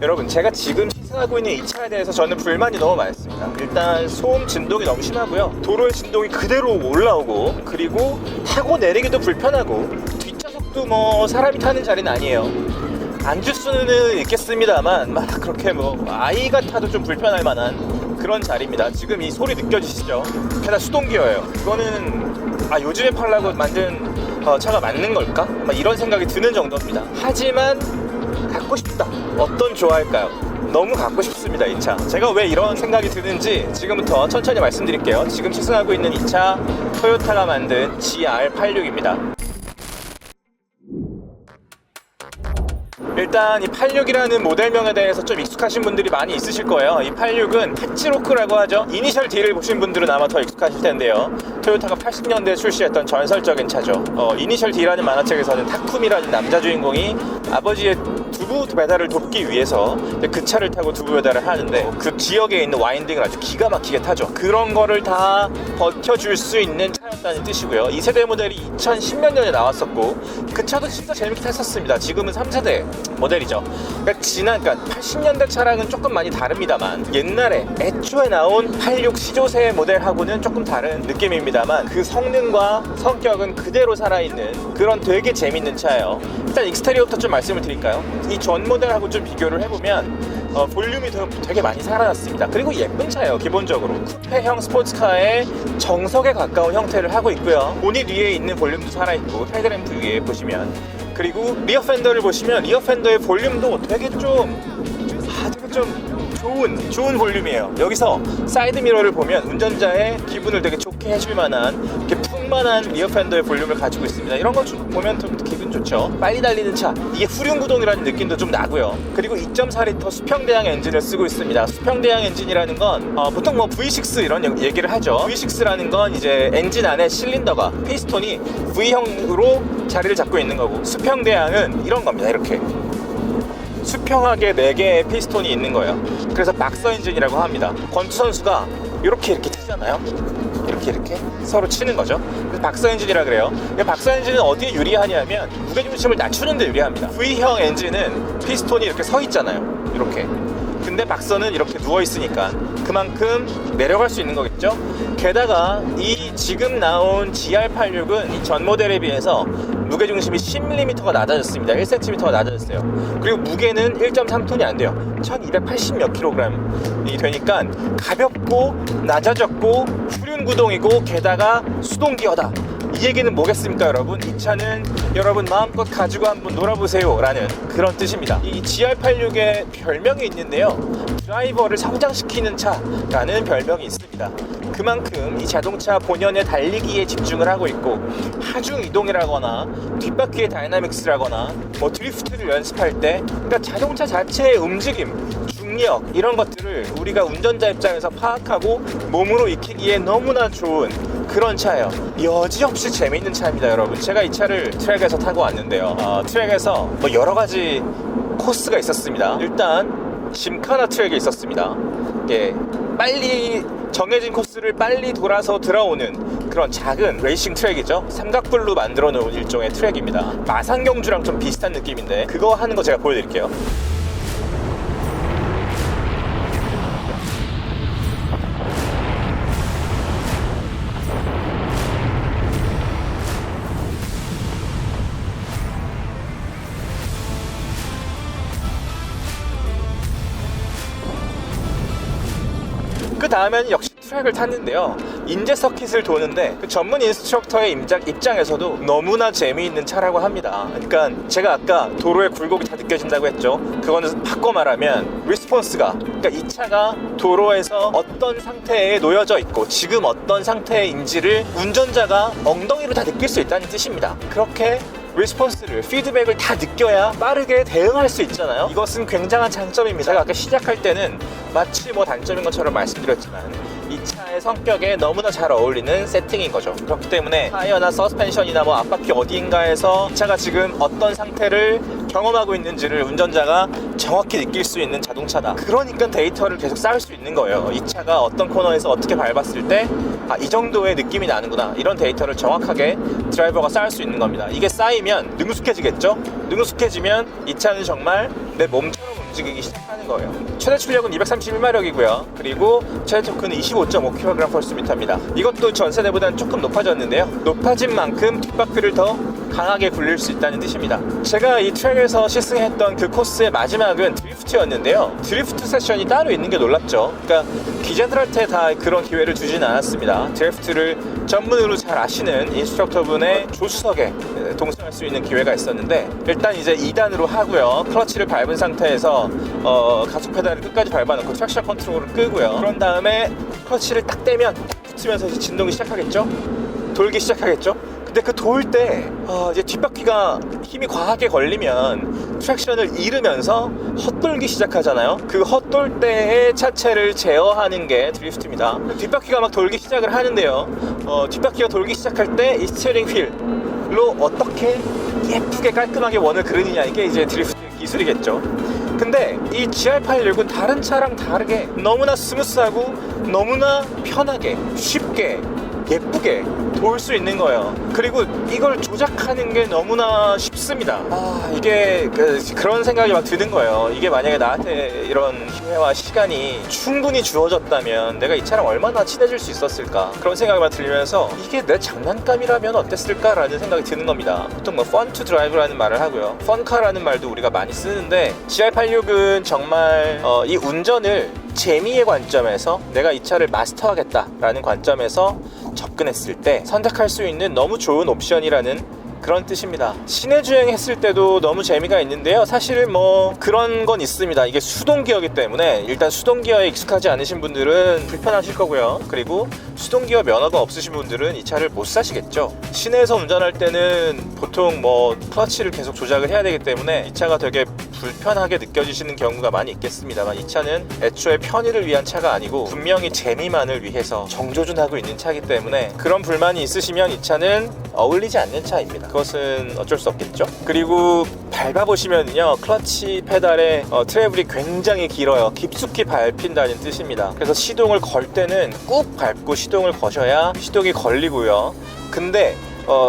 여러분, 제가 지금 시승하고 있는 이 차에 대해서 저는 불만이 너무 많습니다. 일단 소음 진동이 너무 심하고요, 도로의 진동이 그대로 올라오고, 그리고 타고 내리기도 불편하고, 뒷좌석도 뭐 사람이 타는 자리는 아니에요. 앉을 수는 있겠습니다만 막 그렇게 뭐 아이가 타도 좀 불편할 만한 그런 자리입니다. 지금 이 소리 느껴지시죠? 게다가 수동기어예요. 이거는 요즘에 팔라고 만든 차가 맞는 걸까? 막 이런 생각이 드는 정도입니다. 하지만 갖고 싶다. 어떤 좋아할까요? 너무 갖고 싶습니다, 이 차. 제가 왜 이런 생각이 드는지 지금부터 천천히 말씀드릴게요. 지금 시승하고 있는 이 차, 토요타가 만든 GR86입니다. 일단 이 86이라는 모델명에 대해서 좀 익숙하신 분들이 많이 있으실 거예요. 이 86은 타치로크라고 하죠. 이니셜 D를 보신 분들은 아마 더 익숙하실 텐데요. 토요타가 80년대에 출시했던 전설적인 차죠. 이니셜 D라는 만화책에서는 타쿠미라는 남자 주인공이 아버지의 두부 배달을 돕기 위해서 그 차를 타고 두부 배달을 하는데, 그 지역에 있는 와인딩을 아주 기가 막히게 타죠. 그런 거를 다 버텨줄 수 있는 차였다는 뜻이고요. 이 세대 모델이 2010몇 년에 나왔었고, 그 차도 진짜 재밌게 탔었습니다. 지금은 3세대 모델이죠. 그러니까 80년대 차량은 조금 많이 다릅니다만, 옛날에 애초에 나온 86 시조세 모델하고는 조금 다른 느낌입니다만, 그 성능과 성격은 그대로 살아있는 그런 되게 재밌는 차예요. 일단 익스테리어부터 좀 말씀을 드릴까요? 이 전 모델하고 좀 비교를 해보면 볼륨이 되게 많이 살아났습니다. 그리고 예쁜 차예요. 기본적으로 쿠페형 스포츠카의 정석에 가까운 형태를 하고 있고요. 보닛 위에 있는 볼륨도 살아있고, 헤드램프 위에 보시면, 그리고 리어 팬더를 보시면 리어 팬더의 볼륨도 되게 좀 좋은 볼륨이에요. 여기서 사이드 미러를 보면 운전자의 기분을 되게 좋게 해줄 만한, 이렇게 풍만한 리어 팬더의 볼륨을 가지고 있습니다. 이런 거 보면 좀 기분 좋죠. 빨리 달리는 차, 이게 후륜구동이라는 느낌도 좀 나고요. 그리고 2.4L 수평대양 엔진을 쓰고 있습니다. 수평대양 엔진이라는 건 보통 뭐 V6 이런 얘기를 하죠. V6라는 건 이제 엔진 안에 실린더가, 피스톤이 V형으로 자리를 잡고 있는 거고, 수평대양은 이런 겁니다. 이렇게 수평하게 4개의 피스톤이 있는 거예요. 그래서 박서 엔진이라고 합니다. 권투 선수가 이렇게 치잖아요. 이렇게 서로 치는 거죠. 그래서 박서 엔진이라 그래요. 박서 엔진은 어디에 유리하냐면 무게중심을 낮추는 데 유리합니다. V형 엔진은 피스톤이 이렇게 서 있잖아요. 이렇게. 근데 박서는 이렇게 누워 있으니까 그만큼 내려갈 수 있는 거겠죠. 게다가 이 지금 나온 GR86은 이 전 모델에 비해서 무게중심이 10mm가 낮아졌습니다. 1cm가 낮아졌어요. 그리고 무게는 1.3톤이 안 돼요. 1280 몇 kg이 되니까 가볍고 낮아졌고 후륜구동이고, 게다가 수동기어다. 이 얘기는 뭐겠습니까, 여러분? 이 차는 여러분 마음껏 가지고 한번 놀아보세요 라는 그런 뜻입니다. 이 GR86의 별명이 있는데요, 드라이버를 성장시키는 차라는 별명이 있습니다. 그만큼 이 자동차 본연의 달리기에 집중을 하고 있고, 하중 이동이라거나 뒷바퀴의 다이나믹스라거나 뭐 드리프트를 연습할 때, 그러니까 자동차 자체의 움직임, 중력, 이런 것들을 우리가 운전자 입장에서 파악하고 몸으로 익히기에 너무나 좋은 그런 차예요. 여지없이 재미있는 차입니다, 여러분. 제가 이 차를 트랙에서 타고 왔는데요, 트랙에서 뭐 여러 가지 코스가 있었습니다. 일단 짐카나 트랙에 있었습니다. 빨리 정해진 코스를 빨리 돌아서 들어오는 그런 작은 레이싱 트랙이죠. 삼각불로 만들어 놓은 일종의 트랙입니다. 마산경주랑 좀 비슷한 느낌인데, 그거 하는 거 제가 보여드릴게요. 그 다음에는 역시 트랙을 탔는데요, 인제 서킷을 도는데 그 전문 인스트럭터의 입장에서도 너무나 재미있는 차라고 합니다. 그러니까 제가 아까 도로에 굴곡이 다 느껴진다고 했죠. 그거는 바꿔 말하면 리스폰스가, 그러니까 이 차가 도로에서 어떤 상태에 놓여져 있고 지금 어떤 상태인지를 운전자가 엉덩이로 다 느낄 수 있다는 뜻입니다. 그렇게 리스폰스를, 피드백을 다 느껴야 빠르게 대응할 수 있잖아요. 이것은 굉장한 장점입니다. 제가 아까 시작할 때는 마치 뭐 단점인 것처럼 말씀드렸지만, 이 차의 성격에 너무나 잘 어울리는 세팅인 거죠. 그렇기 때문에 타이어나 서스펜션이나 뭐 앞바퀴 어디인가에서 이 차가 지금 어떤 상태를 경험하고 있는지를 운전자가 정확히 느낄 수 있는 자동차다. 그러니까 데이터를 계속 쌓을 수 있는 거예요. 이 차가 어떤 코너에서 어떻게 밟았을 때 이 정도의 느낌이 나는구나, 이런 데이터를 정확하게 드라이버가 쌓을 수 있는 겁니다. 이게 쌓이면 능숙해지겠죠. 능숙해지면 이 차는 정말 내 몸처럼 움직이기 시작하는 거예요. 최대 출력은 231마력이고요. 그리고 최대 토크는 25.5kg/S입니다. 이것도 전세대보다는 조금 높아졌는데요. 높아진 만큼 뒷바퀴를 더 강하게 굴릴 수 있다는 뜻입니다. 제가 이 트랙에서 시승했던 그 코스의 마지막은 드리프트였는데요. 드리프트 세션이 따로 있는 게 놀랍죠. 그러니까 기자들한테 다 그런 기회를 주지는 않았습니다. 드리프트를 전문으로 잘 아시는 인스트럭터분의 조수석에 동승할 수 있는 기회가 있었는데, 일단 이제 2단으로 하고요. 클러치를 밟은 상태에서 가속 페달을 끝까지 밟아놓고 트랙션 컨트롤을 끄고요. 그런 다음에 클러치를 딱 떼면 딱 붙으면서 이제 진동이 시작하겠죠. 돌기 시작하겠죠. 근데 그 돌 때 이제 뒷바퀴가 힘이 과하게 걸리면 트랙션을 잃으면서 헛돌기 시작하잖아요. 그 헛돌 때의 차체를 제어하는 게 드리프트입니다. 뒷바퀴가 막 돌기 시작을 하는데요. 뒷바퀴가 돌기 시작할 때 이 스티어링 휠로 어떻게 예쁘게 깔끔하게 원을 그리느냐, 이게 이제 드리프트 기술이겠죠. 근데 이 GR86은 다른 차랑 다르게 너무나 스무스하고 너무나 편하게 쉽게 예쁘게 돌 수 있는 거예요. 그리고 이걸 조작하는 게 너무나 쉽습니다. 이게 그런 생각이 막 드는 거예요. 이게 만약에 나한테 이런 기회와 시간이 충분히 주어졌다면 내가 이 차랑 얼마나 친해질 수 있었을까, 그런 생각이 막 들면서 이게 내 장난감이라면 어땠을까라는 생각이 드는 겁니다. 보통 뭐 fun to drive라는 말을 하고요, 펀카라는 말도 우리가 많이 쓰는데, GR86은 정말 이 운전을 재미의 관점에서 내가 이 차를 마스터하겠다라는 관점에서 접근했을 때 선택할 수 있는 너무 좋은 옵션이라는 그런 뜻입니다. 시내 주행했을 때도 너무 재미가 있는데요. 사실은 뭐 그런 건 있습니다. 이게 수동기어이기 때문에 일단 수동기어에 익숙하지 않으신 분들은 불편하실 거고요. 그리고 수동기어 면허가 없으신 분들은 이 차를 못 사시겠죠. 시내에서 운전할 때는 보통 뭐 클러치를 계속 조작을 해야 되기 때문에 이 차가 되게 불편하게 느껴지시는 경우가 많이 있겠습니다만, 이 차는 애초에 편의를 위한 차가 아니고 분명히 재미만을 위해서 정조준하고 있는 차이기 때문에 그런 불만이 있으시면 이 차는 어울리지 않는 차입니다. 그것은 어쩔 수 없겠죠. 그리고 밟아보시면요, 클러치 페달의 트래블이 굉장히 길어요. 깊숙이 밟힌다는 뜻입니다. 그래서 시동을 걸 때는 꾹 밟고 시동을 거셔야 시동이 걸리고요. 근데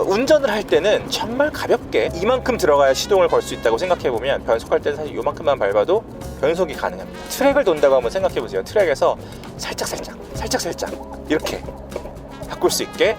운전을 할 때는 정말 가볍게 이만큼 들어가야 시동을 걸 수 있다고 생각해보면, 변속할 때는 사실 이만큼만 밟아도 변속이 가능합니다. 트랙을 돈다고 한번 생각해보세요. 트랙에서 살짝살짝 이렇게 바꿀 수 있게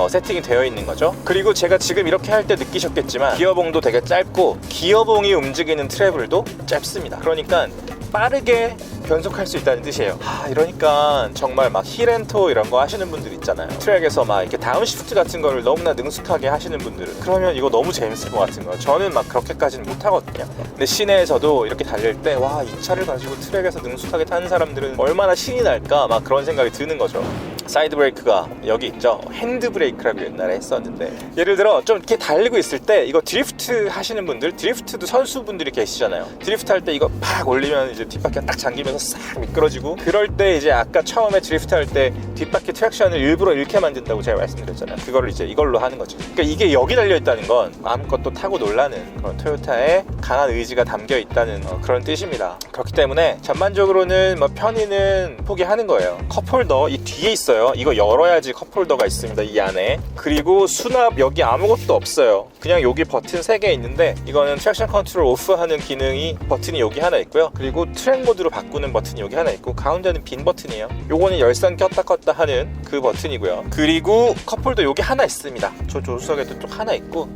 세팅이 되어 있는 거죠. 그리고 제가 지금 이렇게 할 때 느끼셨겠지만 기어봉도 되게 짧고 기어봉이 움직이는 트래블도 짧습니다. 그러니까 빠르게 변속할 수 있다는 뜻이에요. 이러니까 정말 막 힐앤토 이런 거 하시는 분들 있잖아요. 트랙에서 막 이렇게 다운시프트 같은 거를 너무나 능숙하게 하시는 분들은, 그러면 이거 너무 재밌을 것 같은 거예요. 저는 막 그렇게까지는 못 하거든요. 근데 시내에서도 이렇게 달릴 때 와, 이 차를 가지고 트랙에서 능숙하게 타는 사람들은 얼마나 신이 날까, 막 그런 생각이 드는 거죠. 사이드 브레이크가 여기 있죠. 핸드 브레이크라고 옛날에 했었는데, 예를 들어 좀 이렇게 달리고 있을 때 이거 드리프트 하시는 분들, 드리프트도 선수분들이 계시잖아요. 드리프트 할 때 이거 팍 올리면 이제 뒷바퀴가 딱 잠기면서 싹 미끄러지고, 그럴 때 이제 아까 처음에 드리프트 할 때 뒷바퀴 트랙션을 일부러 잃게 만든다고 제가 말씀드렸잖아요. 그거를 이제 이걸로 하는 거죠. 그러니까 이게 여기 달려 있다는 건 아무것도 타고 놀라는 그런 토요타의 강한 의지가 담겨 있다는 그런 뜻입니다. 그렇기 때문에 전반적으로는 뭐 편의는 포기하는 거예요. 컵홀더 이 뒤에 있어요. 이거 열어야지 컵홀더가 있습니다, 이 안에. 그리고 수납 여기 아무것도 없어요. 그냥 여기 버튼 3개 있는데, 이거는 트랙션 컨트롤 오프하는 기능이 버튼이 여기 하나 있고요. 그리고 트랙 모드로 바꾸는 버튼이 여기 하나 있고, 가운데는 빈 버튼이에요. 요거는 열선 꼈다 껐다 하는 그 버튼이고요. 그리고 컵홀더 여기 하나 있습니다. 저 조수석에도 또 하나 있고,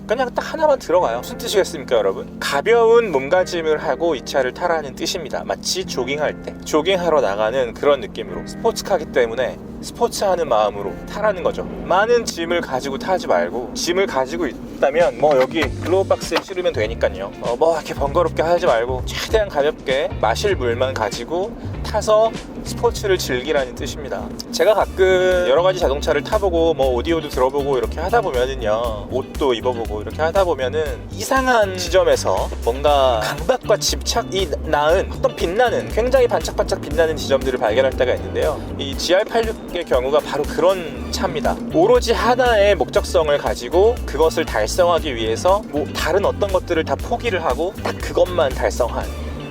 그냥 딱 하나만 들어가요. 무슨 뜻이겠습니까, 여러분? 가벼운 몸가짐을 하고 이 차를 타라는 뜻입니다. 마치 조깅할 때, 조깅하러 나가는 그런 느낌으로, 스포츠카기 때문에 스포츠하는 마음으로 타라는 거죠. 많은 짐을 가지고 타지 말고, 짐을 가지고 있다면 뭐 여기 글로우박스에 실으면 되니까요. 뭐 이렇게 번거롭게 하지 말고 최대한 가볍게 마실 물만 가지고 타서 스포츠를 즐기라는 뜻입니다. 제가 가끔 여러 가지 자동차를 타보고 뭐 오디오도 들어보고 이렇게 하다 보면은요, 옷도 입어보고 이렇게 하다 보면은 이상한 지점에서 뭔가 강박과 집착이 낳은 어떤 빛나는, 굉장히 반짝반짝 빛나는 지점들을 발견할 때가 있는데요. 이 GR86의 경우가 바로 그런 차입니다. 오로지 하나의 목적성을 가지고 그것을 달성하기 위해서 뭐 다른 어떤 것들을 다 포기를 하고 딱 그것만 달성한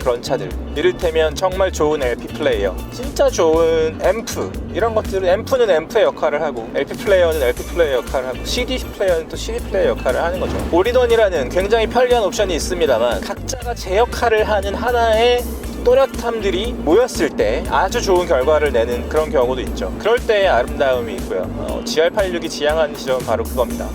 그런 차들, 이를테면 정말 좋은 LP 플레이어, 진짜 좋은 앰프, 이런 것들은 앰프는 앰프의 역할을 하고 LP 플레이어는 LP 플레이어 역할을 하고 CD 플레이어는 또 CD 플레이어 역할을 하는 거죠. 올인원이라는 굉장히 편리한 옵션이 있습니다만 각자가 제 역할을 하는 하나의 또렷함들이 모였을 때 아주 좋은 결과를 내는 그런 경우도 있죠. 그럴 때의 아름다움이 있고요. GR86이 지향하는 지점은 바로 그겁니다.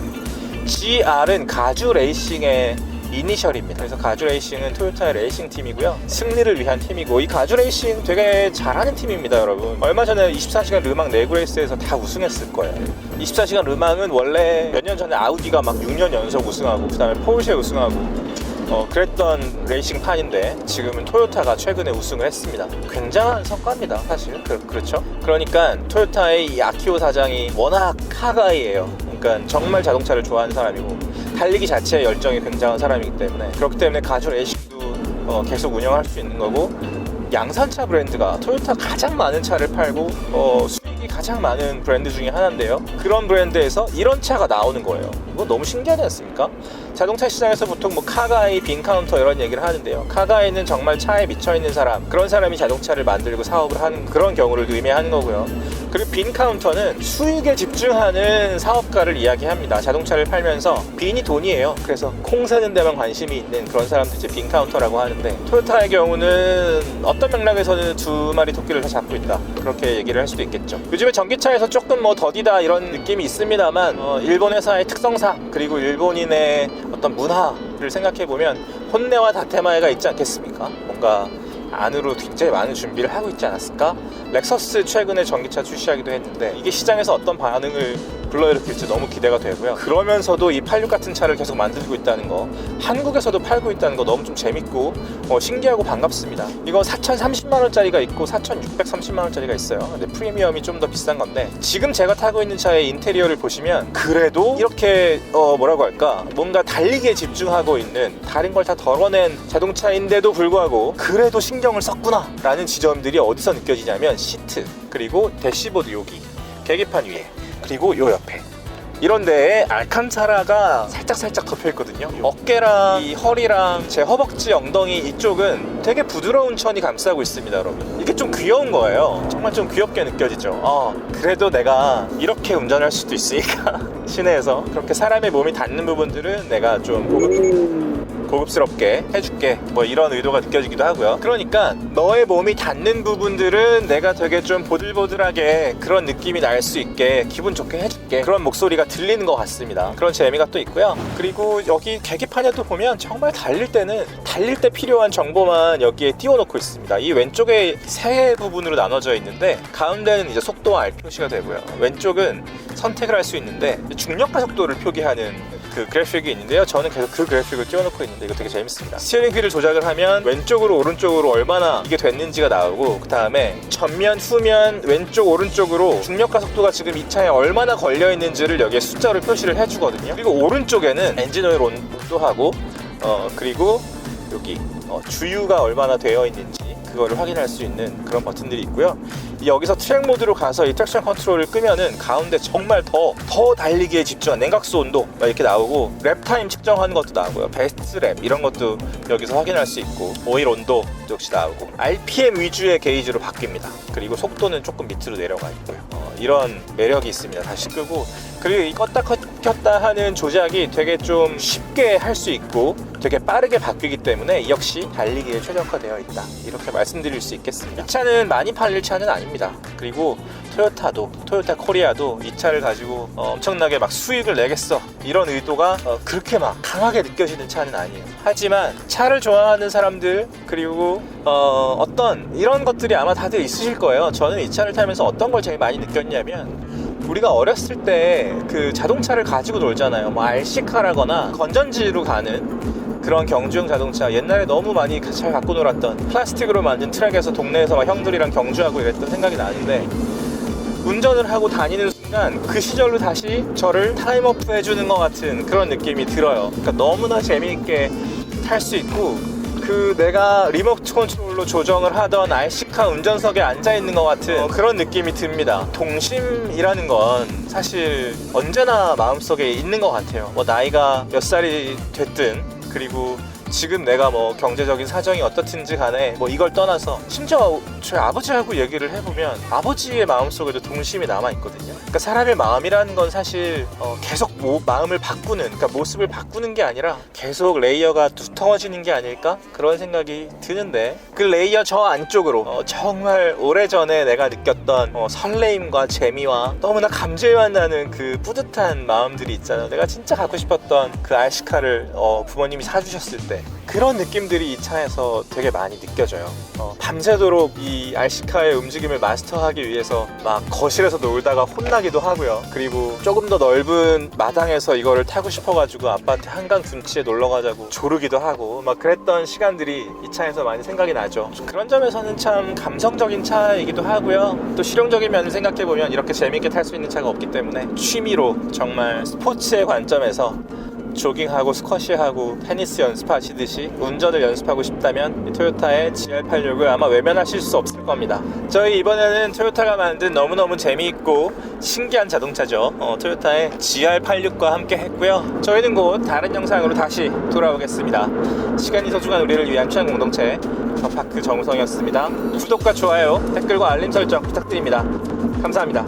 GR은 가주 레이싱의 이니셜입니다. 그래서 가주 레이싱은 토요타의 레이싱 팀이고요. 승리를 위한 팀이고, 이 가주 레이싱 되게 잘하는 팀입니다, 여러분. 얼마 전에 24시간 르망 내구 레이스에서 다 우승했을 거예요. 24시간 르망은 원래 몇 년 전에 아우디가 막 6년 연속 우승하고, 그 다음에 포르쉐 우승하고 그랬던 레이싱판인데 지금은 토요타가 최근에 우승을 했습니다. 굉장한 성과입니다, 사실. 그렇죠? 그러니까 토요타의 이 아키오 사장이 워낙 카가이예요. 그러니까 정말 자동차를 좋아하는 사람이고 달리기 자체에 열정이 굉장한 사람이기 때문에, 그렇기 때문에 가주 레이싱도 계속 운영할 수 있는 거고, 양산차 브랜드가 토요타 가장 많은 차를 팔고 수익이 가장 많은 브랜드 중에 하나인데요. 그런 브랜드에서 이런 차가 나오는 거예요. 이거 너무 신기하지 않습니까? 자동차 시장에서 보통 뭐 카가이, 빈 카운터 이런 얘기를 하는데요. 카가이는 정말 차에 미쳐있는 사람, 그런 사람이 자동차를 만들고 사업을 하는 그런 경우를 의미하는 거고요. 그리고 빈 카운터는 수익에 집중하는 사업가를 이야기합니다. 자동차를 팔면서 빈이 돈이에요. 그래서 콩 사는 데만 관심이 있는 그런 사람들 이제 빈 카운터라고 하는데, 토요타의 경우는 어떤 맥락에서는 두 마리 토끼를 다 잡고 있다, 그렇게 얘기를 할 수도 있겠죠. 요즘에 전기차에서 조금 뭐 더디다 이런 느낌이 있습니다만, 일본 회사의 특성상 그리고 일본인의 어떤 문화를 생각해보면 혼내와 다테마에가 있지 않겠습니까? 뭔가 안으로 굉장히 많은 준비를 하고 있지 않았을까? 렉서스 최근에 전기차 출시하기도 했는데 이게 시장에서 어떤 반응을 불러일으킬지 너무 기대가 되고요. 그러면서도 이 86 같은 차를 계속 만들고 있다는 거, 한국에서도 팔고 있다는 거 너무 좀 재밌고 신기하고 반갑습니다. 이거 4,030만원짜리가 있고 4,630만원짜리가 있어요. 근데 프리미엄이 좀 더 비싼 건데, 지금 제가 타고 있는 차의 인테리어를 보시면 그래도 이렇게 뭐라고 할까, 뭔가 달리기에 집중하고 있는, 다른 걸 다 덜어낸 자동차인데도 불구하고 그래도 신경을 썼구나 라는 지점들이 어디서 느껴지냐면, 시트, 그리고 대시보드 여기, 계기판 위에, 그리고 요 옆에 이런 데에 알칸타라가 살짝 덮여있거든요. 어깨랑 이 허리랑 제 허벅지, 엉덩이 이쪽은 되게 부드러운 천이 감싸고 있습니다, 여러분. 이게 좀 귀여운 거예요. 정말 좀 귀엽게 느껴지죠. 그래도 내가 이렇게 운전할 수도 있으니까 시내에서 그렇게 사람의 몸이 닿는 부분들은 내가 좀 고급스럽게 해줄게, 뭐 이런 의도가 느껴지기도 하고요. 그러니까 너의 몸이 닿는 부분들은 내가 되게 좀 보들보들하게 그런 느낌이 날 수 있게 기분 좋게 해줄게, 그런 목소리가 들리는 것 같습니다. 그런 재미가 또 있고요. 그리고 여기 계기판에도 보면 정말 달릴 때 필요한 정보만 여기에 띄워놓고 있습니다. 이 왼쪽에 세 부분으로 나눠져 있는데, 가운데는 이제 속도와 R 표시가 되고요. 왼쪽은 선택을 할 수 있는데 중력과 속도를 표기하는 그 그래픽이 있는데요. 저는 계속 그 그래픽을 띄워놓고 있는데 이거 되게 재밌습니다. 스티어링 휠을 조작을 하면 왼쪽으로 오른쪽으로 얼마나 이게 됐는지가 나오고, 그 다음에 전면, 후면, 왼쪽, 오른쪽으로 중력과 속도가 지금 이 차에 얼마나 걸려있는지를 여기에 숫자로 표시를 해주거든요. 그리고 오른쪽에는 엔진 오일 온도하고 그리고 여기 주유가 얼마나 되어 있는지 그거를 확인할 수 있는 그런 버튼들이 있고요. 여기서 트랙 모드로 가서 이 트랙션 컨트롤을 끄면은 가운데 정말 더 달리기에 집중한 냉각수 온도 이렇게 나오고, 랩 타임 측정하는 것도 나오고요. 베스트 랩 이런 것도 여기서 확인할 수 있고, 오일 온도 역시 나오고, RPM 위주의 게이지로 바뀝니다. 그리고 속도는 조금 밑으로 내려가 있고요. 이런 매력이 있습니다. 다시 끄고, 그리고 이 껐다 켰다 하는 조작이 되게 좀 쉽게 할 수 있고 되게 빠르게 바뀌기 때문에 역시 달리기에 최적화되어 있다, 이렇게 말씀드릴 수 있겠습니다. 이 차는 많이 팔릴 차는 아닙니다. 그리고 토요타 코리아도 이 차를 가지고 엄청나게 막 수익을 내겠어 이런 의도가 그렇게 막 강하게 느껴지는 차는 아니에요. 하지만 차를 좋아하는 사람들, 그리고 어떤 이런 것들이 아마 다들 있으실 거예요. 저는 이 차를 타면서 어떤 걸 제일 많이 느꼈냐면, 우리가 어렸을 때 그 자동차를 가지고 놀잖아요. 뭐 RC카라거나 건전지로 가는 그런 경주용 자동차, 옛날에 너무 많이 잘 갖고 놀았던 플라스틱으로 만든 트랙에서 동네에서 막 형들이랑 경주하고 이랬던 생각이 나는데, 운전을 하고 다니는 순간 그 시절로 다시 저를 타임오프 해주는 것 같은 그런 느낌이 들어요. 그러니까 너무나 재미있게 탈 수 있고, 그 내가 리모트 컨트롤로 조정을 하던 RC카 운전석에 앉아있는 것 같은 그런 느낌이 듭니다. 동심이라는 건 사실 언제나 마음속에 있는 것 같아요. 뭐 나이가 몇 살이 됐든, 그리고 지금 내가 뭐 경제적인 사정이 어떻든지 간에 뭐 이걸 떠나서 심지어 저희 아버지하고 얘기를 해보면 아버지의 마음속에도 동심이 남아있거든요. 그러니까 사람의 마음이라는 건 사실 계속 마음을 바꾸는, 그러니까 모습을 바꾸는 게 아니라 계속 레이어가 두터워지는 게 아닐까? 그런 생각이 드는데, 그 레이어 저 안쪽으로 정말 오래전에 내가 느꼈던 설레임과 재미와 너무나 감질만 나는 그 뿌듯한 마음들이 있잖아요. 내가 진짜 갖고 싶었던 그 RC카를 부모님이 사주셨을 때 그런 느낌들이 이 차에서 되게 많이 느껴져요. 밤새도록 이 RC카의 움직임을 마스터하기 위해서 막 거실에서 놀다가 혼나기도 하고요. 그리고 조금 더 넓은 마당에서 이거를 타고 싶어가지고 아빠한테 한강 둔치에 놀러 가자고 조르기도 하고 막 그랬던 시간들이 이 차에서 많이 생각이 나죠. 그런 점에서는 참 감성적인 차이기도 하고요. 또 실용적인 면을 생각해보면 이렇게 재밌게 탈 수 있는 차가 없기 때문에 취미로 정말 스포츠의 관점에서 조깅하고 스쿼시하고 테니스 연습하시듯이 운전을 연습하고 싶다면 이 토요타의 GR86을 아마 외면하실 수 없을 겁니다. 저희 이번에는 토요타가 만든 너무너무 재미있고 신기한 자동차죠. 토요타의 GR86과 함께 했고요. 저희는 곧 다른 영상으로 다시 돌아오겠습니다. 시간이 소중한 우리를 위한 취향 공동체 더파크 정우성이었습니다. 구독과 좋아요, 댓글과 알림 설정 부탁드립니다. 감사합니다.